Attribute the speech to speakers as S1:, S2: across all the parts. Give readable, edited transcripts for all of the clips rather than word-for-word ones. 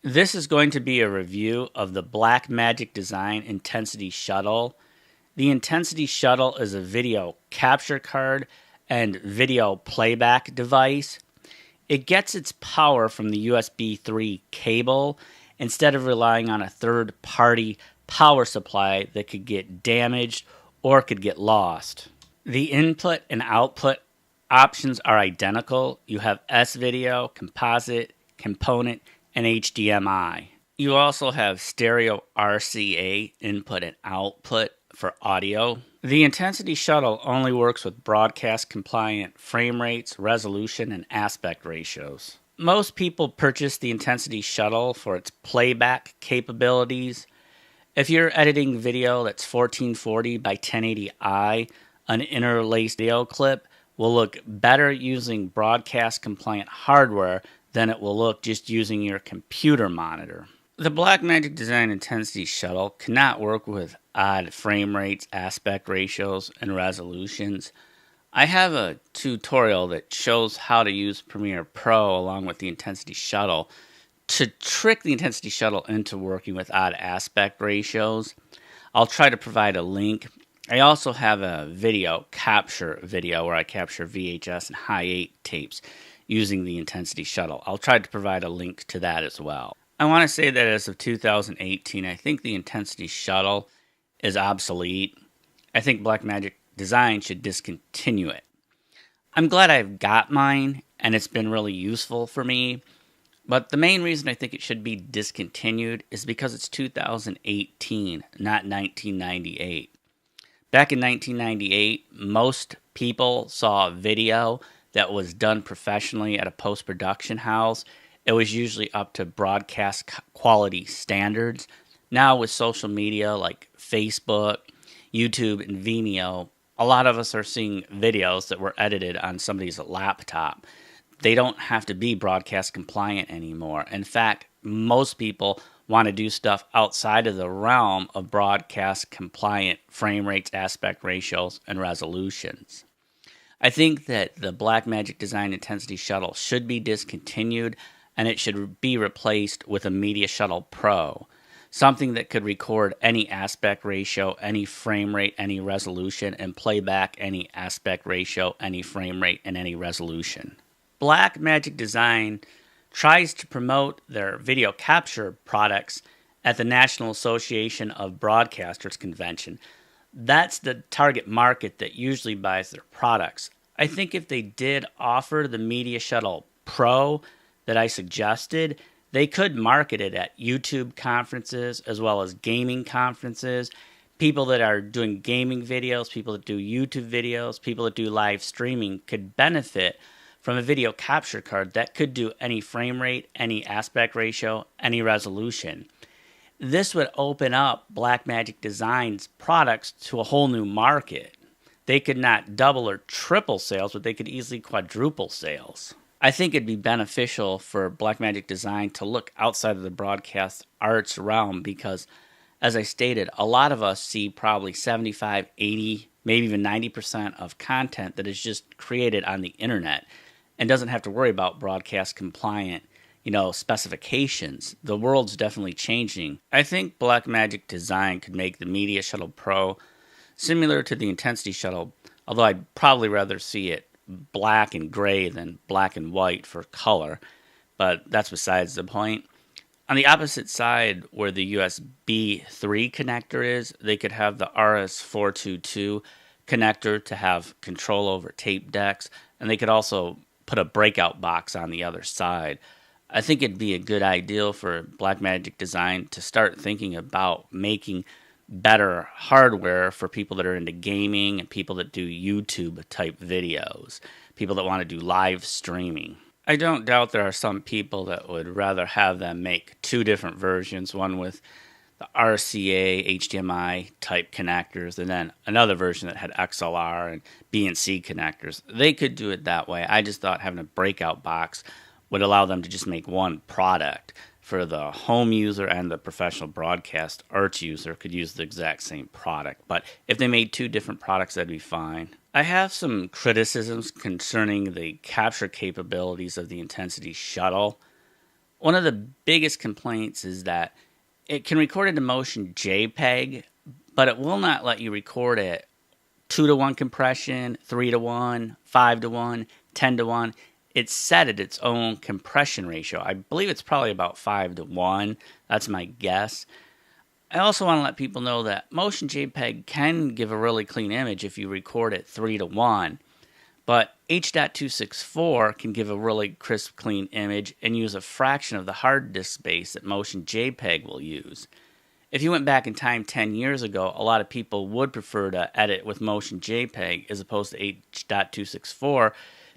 S1: This is going to be a review of the Blackmagic Design Intensity Shuttle. The Intensity Shuttle is a video capture card and video playback device. It gets its power from the USB 3 cable instead of relying on a third-party power supply that could get damaged or could get lost. The input and output options are identical. You have S-Video, Composite, Component, and HDMI. You also have stereo RCA input and output for audio. The Intensity Shuttle only works with broadcast compliant frame rates, resolution, and aspect ratios. Most people purchase the Intensity Shuttle for its playback capabilities. If you're editing video that's 1440 by 1080i, an interlaced video clip will look better using broadcast compliant hardware than it will look just using your computer monitor. The Blackmagic Design Intensity Shuttle cannot work with odd frame rates, aspect ratios, and resolutions. I have a tutorial that shows how to use Premiere Pro along with the Intensity Shuttle to trick the Intensity Shuttle into working with odd aspect ratios. I'll try to provide a link. I also have a video capture video where I capture VHS and Hi8 tapes using the Intensity Shuttle. I'll try to provide a link to that as well. I want to say that as of 2018, I think the Intensity Shuttle is obsolete. I think Blackmagic Design should discontinue it. I'm glad I've got mine, and it's been really useful for me. But the main reason I think it should be discontinued is because it's 2018, not 1998. Back in 1998, most people saw a video that was done professionally at a post-production house. It was usually up to broadcast quality standards. Now with social media like Facebook, YouTube, and Vimeo, a lot of us are seeing videos that were edited on somebody's laptop. They don't have to be broadcast compliant anymore. In fact, most people want to do stuff outside of the realm of broadcast compliant frame rates, aspect ratios, and resolutions. I think that the Blackmagic Design Intensity Shuttle should be discontinued, and it should be replaced with a Media Shuttle Pro, something that could record any aspect ratio, any frame rate, any resolution, and play back any aspect ratio, any frame rate, and any resolution. Blackmagic Design tries to promote their video capture products at the National Association of Broadcasters convention. That's the target market that usually buys their products. I think if they did offer the Media Shuttle Pro that I suggested, they could market it at YouTube conferences as well as gaming conferences. People that are doing gaming videos, people that do YouTube videos, people that do live streaming could benefit from a video capture card that could do any frame rate, any aspect ratio, any resolution. This would open up Blackmagic Design's products to a whole new market. They could not double or triple sales, but they could easily quadruple sales. I think it'd be beneficial for Blackmagic Design to look outside of the broadcast arts realm because, as I stated, a lot of us see probably 75, 80, maybe even 90% of content that is just created on the internet and doesn't have to worry about broadcast compliant specifications. The world's definitely changing. I think Blackmagic Design could make the Media Shuttle Pro similar to the Intensity Shuttle, although I'd probably rather see it black and gray than black and white for color, but that's besides the point. On the opposite side, where the USB 3 connector is, they could have the RS422 connector to have control over tape decks, and they could also put a breakout box on the other side. I think it'd be a good idea for Blackmagic Design to start thinking about making better hardware for people that are into gaming and people that do YouTube type videos, people that want to do live streaming. I don't doubt there are some people that would rather have them make two different versions, one with the RCA, HDMI type connectors, and then another version that had XLR and BNC connectors. They could do it that way. I just thought having a breakout box would allow them to just make one product for the home user, and the professional broadcast arts user could use the exact same product. But if they made two different products, that'd be fine. I have some criticisms concerning the capture capabilities of the Intensity Shuttle. One of the biggest complaints is that it can record into Motion Jpeg, but it will not let you record it 2-to-1 compression, 3-to-1, 5-to-1, 10-to-1. It's set at its own compression ratio. I believe it's probably about 5-to-1. That's my guess. I also want to let people know that Motion JPEG can give a really clean image if you record it 3-to-1. But H.264 can give a really crisp, clean image and use a fraction of the hard disk space that Motion JPEG will use. If you went back in time 10 years ago, a lot of people would prefer to edit with Motion JPEG as opposed to H.264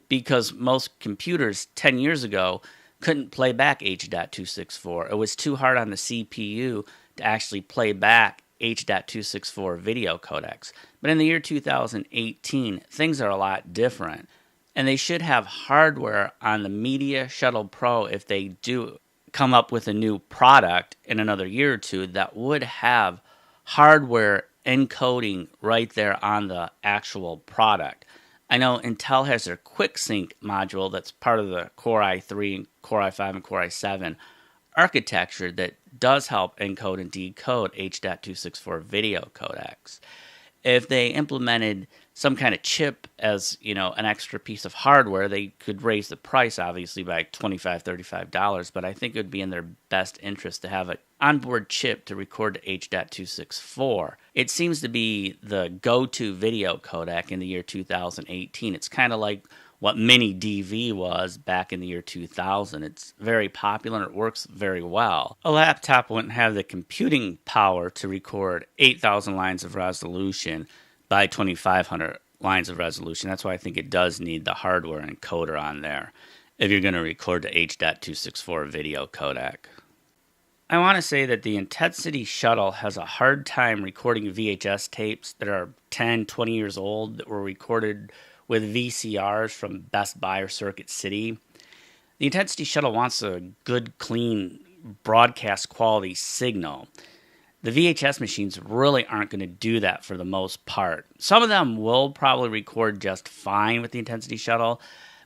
S1: because most computers 10 years ago couldn't play back H.264. It was too hard on the CPU to actually play back H.264 video codecs. But in the year 2018, things are a lot different. And they should have hardware on the Media Shuttle Pro if they do come up with a new product in another year or two that would have hardware encoding right there on the actual product. I know Intel has their QuickSync module that's part of the Core i3 and Core i5 and Core i7 architecture that does help encode and decode H.264 video codecs. If they implemented some kind of chip as, an extra piece of hardware, they could raise the price obviously by $25, $35, but I think it would be in their best interest to have an onboard chip to record to H.264. It seems to be the go-to video codec in the year 2018. It's kind of like what mini DV was back in the year 2000. It's very popular and it works very well. A laptop wouldn't have the computing power to record 8,000 lines of resolution by 2,500 lines of resolution. That's why I think it does need the hardware encoder on there if you're going to record the H.264 video codec. I want to say that the Intensity Shuttle has a hard time recording VHS tapes that are 10, 20 years old that were recorded with VCRs from Best Buy or Circuit City. The Intensity Shuttle wants a good, clean, broadcast quality signal. The VHS machines really aren't going to do that for the most part. Some of them will probably record just fine with the Intensity Shuttle,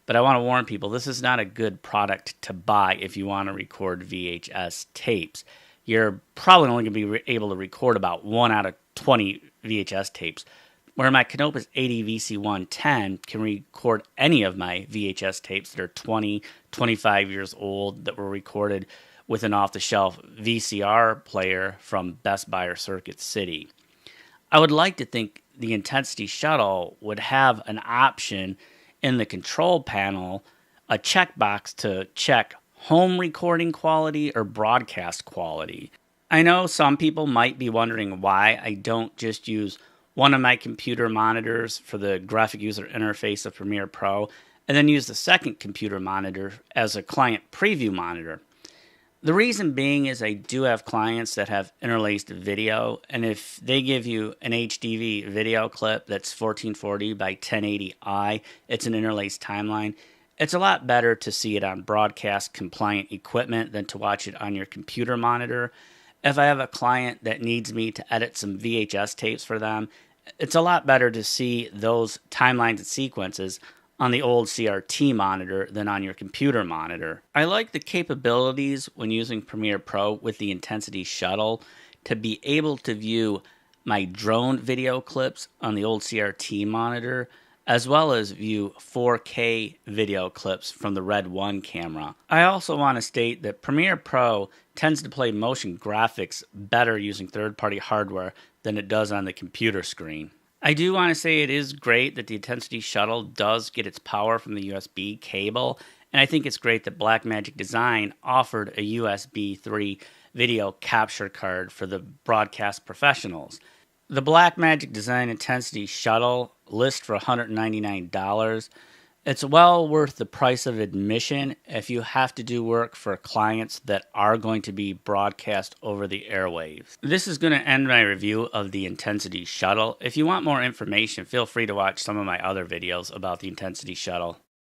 S1: but I want to warn people, this is not a good product to buy if you want to record VHS tapes. You're probably only going to be able to record about 1 out of 20 VHS tapes, where my Canopus 80 VC110 can record any of my VHS tapes that are 20, 25 years old that were recorded with an off-the-shelf VCR player from Best Buy or Circuit City. I would like to think the Intensity Shuttle would have an option in the control panel, a checkbox to check home recording quality or broadcast quality. I know some people might be wondering why I don't just use one of my computer monitors for the graphic user interface of Premiere Pro, and then use the second computer monitor as a client preview monitor. The reason being is I do have clients that have interlaced video, and if they give you an HDV video clip that's 1440 by 1080i, it's an interlaced timeline, it's a lot better to see it on broadcast compliant equipment than to watch it on your computer monitor. If I have a client that needs me to edit some VHS tapes for them, it's a lot better to see those timelines and sequences on the old CRT monitor than on your computer monitor. I like the capabilities when using Premiere Pro with the Intensity Shuttle to be able to view my drone video clips on the old CRT monitor, as well as view 4K video clips from the Red 1 camera. I also want to state that Premiere Pro tends to play motion graphics better using third-party hardware than it does on the computer screen. I do want to say it is great that the Intensity Shuttle does get its power from the USB cable, and I think it's great that Blackmagic Design offered a USB 3 video capture card for the broadcast professionals. The Blackmagic Design Intensity Shuttle lists for $199. It's well worth the price of admission if you have to do work for clients that are going to be broadcast over the airwaves. This is going to end my review of the Intensity Shuttle. If you want more information, feel free to watch some of my other videos about the Intensity Shuttle.